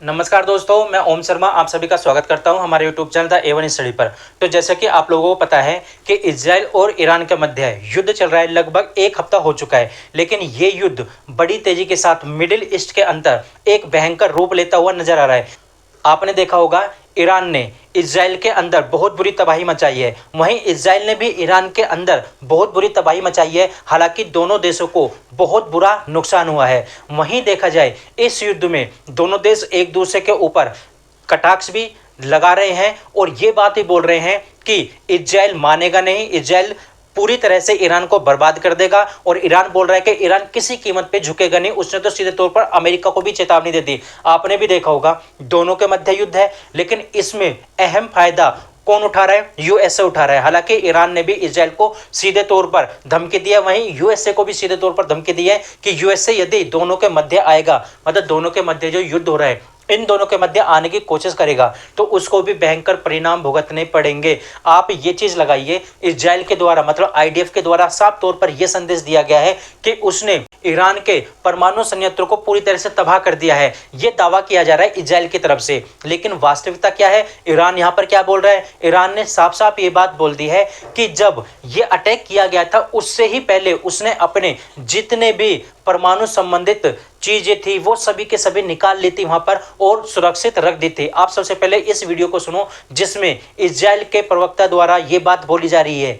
नमस्कार दोस्तों, मैं ओम शर्मा आप सभी का स्वागत करता हूं हमारे YouTube channel the A1 study पर। तो जैसे कि आप लोगों को पता है कि इजराइल और ईरान के मध्य युद्ध चल रहा है, लगभग एक हफ्ता हो चुका है। लेकिन ये युद्ध बड़ी तेजी के साथ मिडिल ईस्ट के अंदर एक भयंकर रूप लेता हुआ नजर आ रहा है। आपने देखा होगा ईरान ने इजराइल के अंदर बहुत बुरी तबाही मचाई है, वहीं इजराइल ने भी ईरान के अंदर बहुत बुरी तबाही मचाई है। हालांकि दोनों देशों को बहुत बुरा नुकसान हुआ है। वहीं देखा जाए इस युद्ध में दोनों देश एक दूसरे के ऊपर कटाक्ष भी लगा रहे हैं और ये बात ही बोल रहे हैं कि इजराइल मानेगा नहीं, इजराइल पूरी तरह से ईरान को बर्बाद कर देगा। और ईरान बोल रहा है कि ईरान किसी कीमत पे झुकेगा नहीं। उसने तो सीधे तौर पर अमेरिका को भी चेतावनी दे दी। आपने भी देखा होगा दोनों के मध्य युद्ध है, लेकिन इसमें अहम फायदा कौन उठा रहा है? यूएसए उठा रहा है। हालांकि ईरान ने भी इजराइल को सीधे तौर पर धमकी दी है, वहीं यूएसए को भी सीधे तौर पर धमकी दी है कि यूएसए यदि दोनों के मध्य आएगा, मतलब दोनों के मध्य जो युद्ध हो रहा है इन दोनों के मध्य आने की कोशिश करेगा, तो उसको भी भयंकर परिणाम भुगतने पड़ेंगे। आप ये चीज लगाइए, इजराइल के द्वारा मतलब आईडीएफ के द्वारा साफ तौर पर यह संदेश दिया गया है कि उसने ईरान के परमाणु संयंत्रों को पूरी तरह से तबाह कर दिया है। यह दावा किया जा रहा है इजराइल की तरफ से। लेकिन वास्तविकता क्या है? ईरान यहां पर क्या बोल रहा है? ईरान ने साफ साफ ये बात बोल दी है कि जब यह अटैक किया गया था उससे ही पहले उसने अपने जितने भी परमाणु संबंधित चीजें थी वो सभी के सभी निकाल ली थी वहां पर और सुरक्षित रख दी थी। आप सबसे पहले इस वीडियो को सुनो जिसमें इजराइल के प्रवक्ता द्वारा ये बात बोली जा रही है।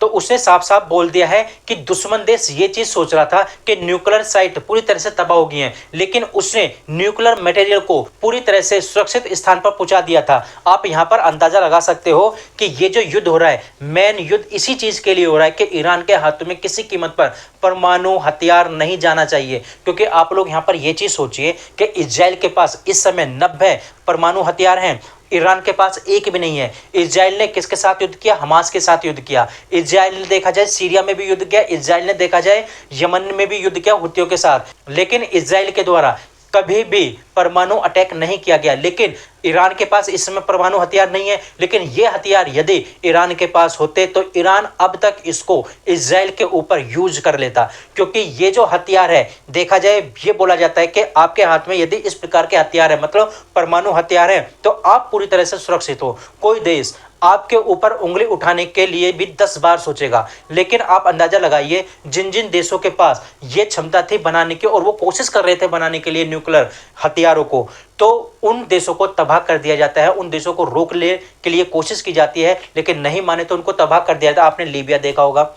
तो उसने साफ साफ बोल दिया है कि दुश्मन देश ये चीज सोच रहा था कि न्यूक्लियर साइट पूरी तरह से तबाह हो गई है, लेकिन उसने न्यूक्लियर मटेरियल को पूरी तरह से सुरक्षित स्थान पर पहुंचा दिया था। आप यहां पर अंदाजा लगा सकते हो कि ये जो युद्ध हो रहा है, मेन युद्ध इसी चीज के लिए हो रहा है कि ईरान के हाथों में किसी कीमत पर परमाणु हथियार नहीं जाना चाहिए। क्योंकि आप लोग यहां पर यह चीज सोचिए कि इजराइल के पास इस समय 90 परमाणु हथियार हैं, ईरान के पास एक भी नहीं है। इजराइल ने किसके साथ युद्ध किया? हमास के साथ युद्ध किया। इजराइल ने देखा जाए सीरिया में भी युद्ध किया। इजराइल ने देखा जाए यमन में भी युद्ध किया हुतियों के साथ। लेकिन इजराइल के द्वारा कभी भी परमाणु अटैक नहीं किया गया। लेकिन ईरान के पास इस समय परमाणु हथियार नहीं है, लेकिन ये हथियार यदि ईरान के पास होते तो ईरान अब तक इसको इजराइल के ऊपर यूज कर लेता। क्योंकि ये जो हथियार है, देखा जाए ये बोला जाता है कि आपके हाथ में यदि इस प्रकार के हथियार है, मतलब परमाणु हथियार है, तो आप पूरी तरह से सुरक्षित हो। कोई देश आपके ऊपर उंगली उठाने के लिए भी 10 बार सोचेगा। लेकिन आप अंदाजा लगाइए जिन जिन देशों के पास ये क्षमता थी बनाने की और वो कोशिश कर रहे थे बनाने के लिए न्यूक्लियर हथियारों को, तो उन देशों को तबाह कर दिया जाता है। उन देशों को रोकने के लिए कोशिश की जाती है, लेकिन नहीं माने तो उनको तबाह कर दिया जाता है। आपने लीबिया देखा होगा,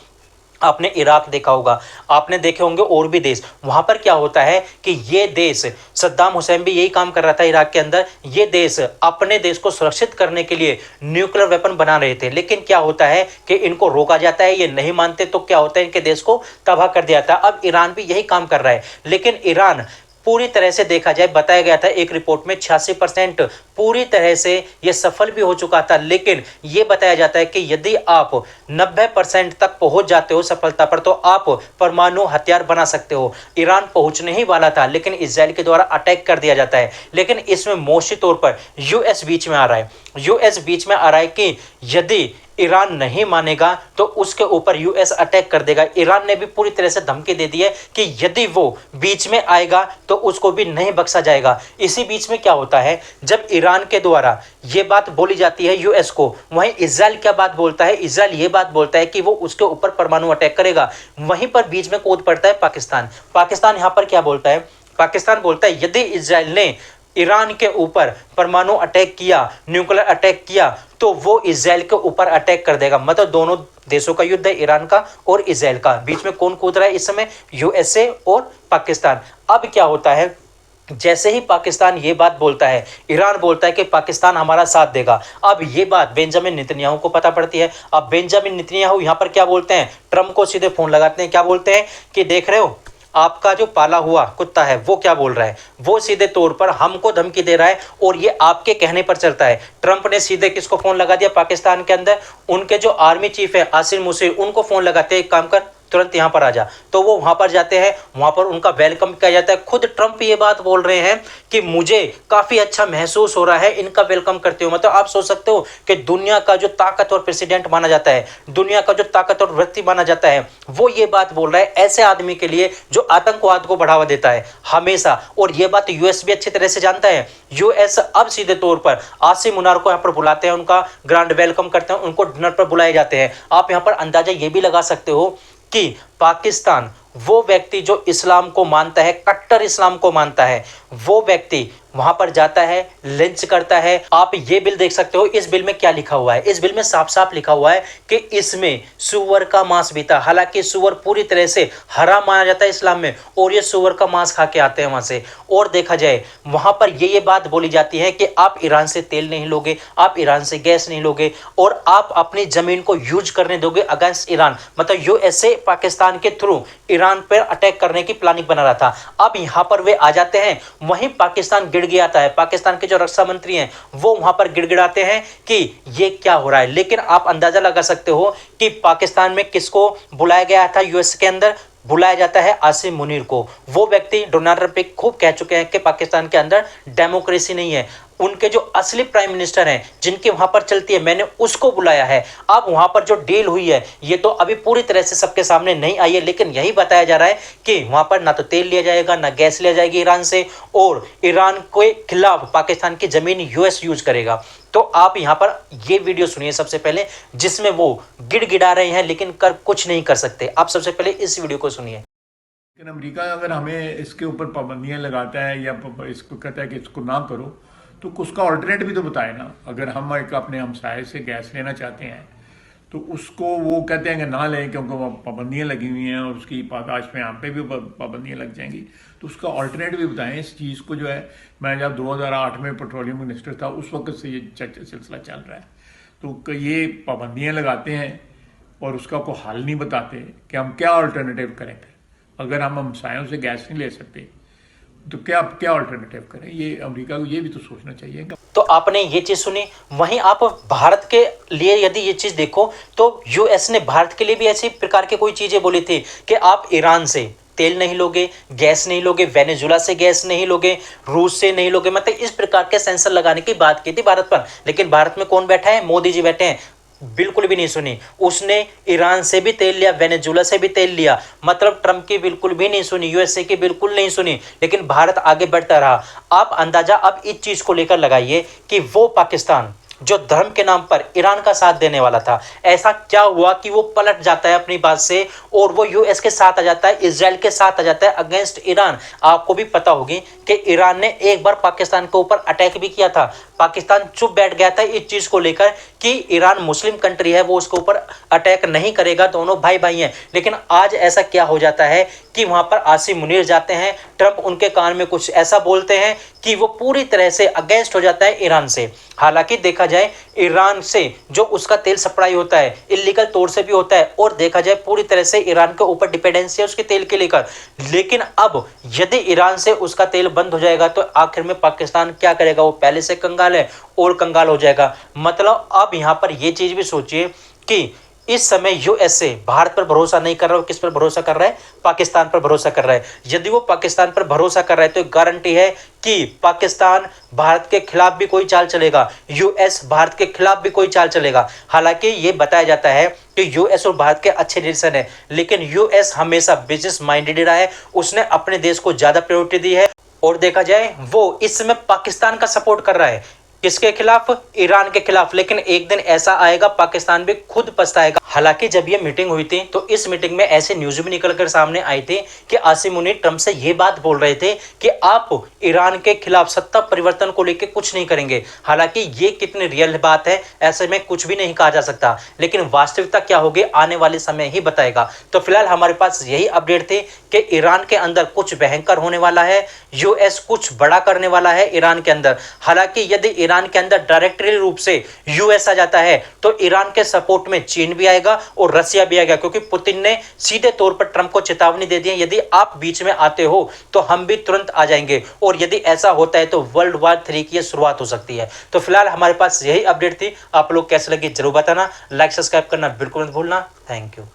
आपने इराक देखा होगा, आपने देखे होंगे और भी देश। वहां पर क्या होता है कि ये देश, सद्दाम हुसैन भी यही काम कर रहा था इराक के अंदर। ये देश अपने देश को सुरक्षित करने के लिए न्यूक्लियर वेपन बना रहे थे। लेकिन क्या होता है कि इनको रोका जाता है, ये नहीं मानते तो क्या होता है, इनके देश को तबाह कर दिया जाता है। अब ईरान भी यही काम कर रहा है। लेकिन ईरान पूरी तरह से देखा जाए, बताया गया था एक रिपोर्ट में 86% पूरी तरह से यह सफल भी हो चुका था। लेकिन यह बताया जाता है कि यदि आप 90% तक पहुंच जाते हो सफलता पर, तो आप परमाणु हथियार बना सकते हो। ईरान पहुंचने ही वाला था, लेकिन इजराइल के द्वारा अटैक कर दिया जाता है। लेकिन इसमें मोशी तौर पर यूएस बीच में आ रहा है। यूएस बीच में आ रहा है कि यदि ईरान नहीं मानेगा तो उसके ऊपर यूएस अटैक कर देगा। ईरान ने भी पूरी तरह से धमकी दे दी है कि यदि वो बीच में आएगा तो उसको भी नहीं बख्शा जाएगा। इसी बीच में क्या होता है, जब ईरान के द्वारा ये बात बोली जाती है यूएस को, वहीं इजराइल क्या बात बोलता है? इजराइल ये बात बोलता है कि वो उसके ऊपर परमाणु अटैक करेगा। वहीं पर बीच में कूद पड़ता है पाकिस्तान। पाकिस्तान यहाँ पर क्या बोलता है? पाकिस्तान बोलता है यदि इजराइल ने ईरान के ऊपर परमाणु अटैक किया, न्यूक्लियर अटैक किया, तो वो इजराइल के ऊपर अटैक कर देगा। मतलब दोनों देशों का युद्ध है, ईरान का और इजराइल का। बीच में कौन कूद रहा है इस समय? यूएसए और पाकिस्तान। अब क्या होता है, जैसे ही पाकिस्तान ये बात बोलता है, ईरान बोलता है कि पाकिस्तान हमारा साथ देगा। अब ये बात बेंजामिन नेतन्याहू को पता पड़ती है। अब बेंजामिन नेतन्याहू यहाँ पर क्या बोलते हैं? ट्रम्प को सीधे फोन लगाते हैं। क्या बोलते हैं कि देख रहे हो आपका जो पाला हुआ कुत्ता है वो क्या बोल रहा है? वो सीधे तौर पर हमको धमकी दे रहा है और ये आपके कहने पर चलता है। ट्रंप ने सीधे किसको फोन लगा दिया? पाकिस्तान के अंदर उनके जो आर्मी चीफ है आसिम मुनीर, उनको फोन लगाते हैं, एक काम कर तुरंत यहाँ पर आ जा। तो वो वहाँ पर जाते हैं, वहाँ पर उनका वेलकम किया जाता है। खुद ट्रंप ये बात बोल रहे हैं कि मुझे काफ़ी अच्छा महसूस हो रहा है इनका वेलकम करते हुए। मतलब आप सोच सकते हो कि दुनिया का जो ताकतवर प्रेसिडेंट माना जाता है, दुनिया का जो ताकतवर व्यक्ति माना जाता है, वो ये बात बोल रहा है ऐसे आदमी के लिए जो आतंकवाद को बढ़ावा देता है हमेशा। और ये बात यूएस भी अच्छी तरह से जानता है। यूएस अब सीधे तौर पर आसिम मुनार को यहाँ पर बुलाते हैं, उनका ग्रांड वेलकम करते हैं, उनको डिनर पर बुलाए जाते हैं। आप यहाँ पर अंदाजा ये भी लगा सकते हो कि पाकिस्तान, वो व्यक्ति जो इस्लाम को मानता है, कट्टर इस्लाम को मानता है, वो व्यक्ति वहां पर जाता है, लिंच करता है। आप ये बिल देख सकते हो, इस बिल में क्या लिखा हुआ है। इस बिल में साफ साफ लिखा हुआ है कि इसमें सुअर का मांस भी था। हालांकि सुअर पूरी तरह से हराम माना जाता है इस्लाम में, और ये सुअर का मांस खा के आते हैं वहां से। और देखा जाए वहां पर ये बात बोली जाती है कि आप ईरान से तेल नहीं लोगे, आप ईरान से गैस नहीं लोगे, और आप अपनी जमीन को यूज करने दोगे अगेंस्ट ईरान। मतलब यूएसए पाकिस्तान के थ्रू ईरान पर अटैक करने की प्लानिंग बना रहा था। अब यहां पर वे आ जाते हैं, वहीं पाकिस्तान गिड़गिड़ाता है। पाकिस्तान के जो रक्षा मंत्री हैं वो वहां पर गिड़गिड़ाते हैं कि ये क्या हो रहा है। लेकिन आप अंदाजा लगा सकते हो कि पाकिस्तान में किसको बुलाया गया था। यूएस के अंदर बुलाया जाता है आसिम मुनीर को। वो व्यक्ति डोनाल्ड ट्रंप खूब कह चुके हैं कि पाकिस्तान के अंदर डेमोक्रेसी नहीं है। उनके जो असली प्राइम मिनिस्टर हैं, जिनकी वहां पर चलती है, मैंने उसको बुलाया है। अब वहां पर जो डील हुई है ये तो अभी पूरी तरह से सबके सामने नहीं आई है, लेकिन यही बताया जा रहा है कि वहां पर ना तो तेल लिया जाएगा, ना गैस लिया जाएगी ईरान से, और ईरान के खिलाफ पाकिस्तान की जमीन यूएस यूज करेगा। तो आप यहां पर ये वीडियो सुनिए सबसे पहले, जिसमें वो गिड़गिड़ा रहे हैं लेकिन कर कुछ नहीं कर सकते। आप सबसे पहले इस वीडियो को सुनिए। लेकिन अमेरिका अगर हमें इसके ऊपर पाबंदियां लगाता है या इसको कहता है कि इसको ना करो, तो उसका ऑल्टरनेट भी तो बताए ना। अगर हम एक अपने हमसाये से गैस लेना चाहते हैं तो उसको वो कहते हैं कि ना लें क्योंकि वो पाबंदियां लगी हुई हैं और उसकी पादाश में हम पे भी पाबंदियां लग जाएंगी। तो उसका ऑल्टरनेट भी बताएं इस चीज़ को। जो है, मैं जब 2008 में पेट्रोलियम मिनिस्टर था उस वक्त से ये सिलसिला चल रहा है। तो ये पाबंदियाँ लगाते हैं और उसका कोई हल नहीं बताते कि हम क्या अल्टरनेटिव करें। फिर अगर हम हमसायों से गैस नहीं ले सकते तो क्या अल्टरनेटिव करें। ये अमेरिका को ये भी तो सोचना चाहिए। तो आपने ये चीज सुनी। वहीं आप भारत के लिए यदि ये चीज देखो तो यूएस ने भारत के लिए भी ऐसी प्रकार की कोई चीजें बोली थी कि आप ईरान से तेल नहीं लोगे, गैस नहीं लोगे, वेनेजुला से गैस नहीं लोगे, रूस से नहीं लोगे। मतलब इस प्रकार के सेंसर लगाने की बात की थी भारत पर। लेकिन भारत में कौन बैठा है? मोदी जी बैठे हैं। बिल्कुल भी नहीं सुनी। उसने ईरान से भी तेल लिया, वेनेजुला से भी तेल लिया। मतलब ट्रंप की बिल्कुल भी नहीं सुनी, यूएसए की बिल्कुल नहीं सुनी। लेकिन भारत आगे बढ़ता रहा। आप अंदाजा अब इस चीज को लेकर लगाइए कि वो पाकिस्तान जो धर्म के नाम पर ईरान का साथ देने वाला था, ऐसा क्या हुआ कि वो पलट जाता है अपनी बात से और वो यूएस के साथ आ जाता है, इजराइल के साथ आ जाता है अगेंस्ट ईरान। आपको भी पता होगी कि ईरान ने एक बार पाकिस्तान के ऊपर अटैक भी किया था। पाकिस्तान चुप बैठ गया था इस चीज को लेकर कि ईरान मुस्लिम कंट्री है, वो उसके ऊपर अटैक नहीं करेगा, दोनों भाई भाई हैं। लेकिन आज ऐसा क्या हो जाता है कि वहां पर आसिम मुनीर जाते हैं, ट्रंप उनके कान में कुछ ऐसा बोलते हैं कि वो पूरी तरह से अगेंस्ट हो जाता है ईरान से। हालांकि देखा जाए ईरान से जो उसका तेल सप्लाई होता है इलीगल तौर से भी होता है, और देखा जाए पूरी तरह से ईरान के ऊपर डिपेंडेंसी है उसके तेल के लेकर। लेकिन अब यदि ईरान से उसका तेल बंद हो जाएगा तो आखिर में पाकिस्तान क्या करेगा? वो पहले से कंगाल है और कंगाल हो जाएगा। मतलब अब यहां पर यह चीज भी सोचिए कि इस समय यूएसए भारत पर भरोसा नहीं कर रहा है। किस पर भरोसा कर रहा है? पाकिस्तान पर भरोसा कर रहा है। यदि वो पाकिस्तान पर भरोसा कर रहा है तो गारंटी है कि पाकिस्तान भारत के खिलाफ भी कोई चाल चलेगा, यूएस भारत के खिलाफ भी कोई चाल चलेगा। हालांकि ये बताया जाता है कि यूएस और भारत के अच्छे रिलेशन है, लेकिन यूएस हमेशा बिजनेस माइंडेड रहा है। उसने अपने देश को ज्यादा प्रायोरिटी दी है, और देखा जाए वो इस समय पाकिस्तान का सपोर्ट कर रहा है। किसके खिलाफ? ईरान के खिलाफ। लेकिन एक दिन ऐसा आएगा पाकिस्तान भी खुद पछताएगा। हालांकि जब ये मीटिंग हुई थी तो इस मीटिंग में ऐसे न्यूज भी निकलकर सामने आई थी कि आसिम मुनीर ट्रंप से ये बात बोल रहे थे कि आप ईरान के खिलाफ सत्ता परिवर्तन को लेकर कुछ नहीं करेंगे। हालांकि ये कितनी रियल बात है ऐसे में कुछ भी नहीं कहा जा सकता, लेकिन वास्तविकता क्या होगी आने वाले समय ही बताएगा। तो फिलहाल हमारे पास यही अपडेट थी कि ईरान के अंदर कुछ भयंकर होने वाला है, यूएस कुछ बड़ा करने वाला है ईरान के अंदर। हालांकि यदि ईरान के अंदर डायरेक्टली रूप से यूएस आ जाता है तो ईरान के सपोर्ट में चीन भी आएगा और रसिया भी आएगा, क्योंकि पुतिन ने सीधे तौर पर ट्रंप को चेतावनी दे दी है, यदि आप बीच में आते हो तो हम भी तुरंत आ जाएंगे। और यदि ऐसा होता है तो वर्ल्ड वॉर 3 की शुरुआत हो सकती है। तो फिलहाल हमारे पास यही अपडेट थी। आप लोग कैसे लगी जरूर बताना, लाइक सब्सक्राइब करना बिल्कुल मत भूलना। Thank you.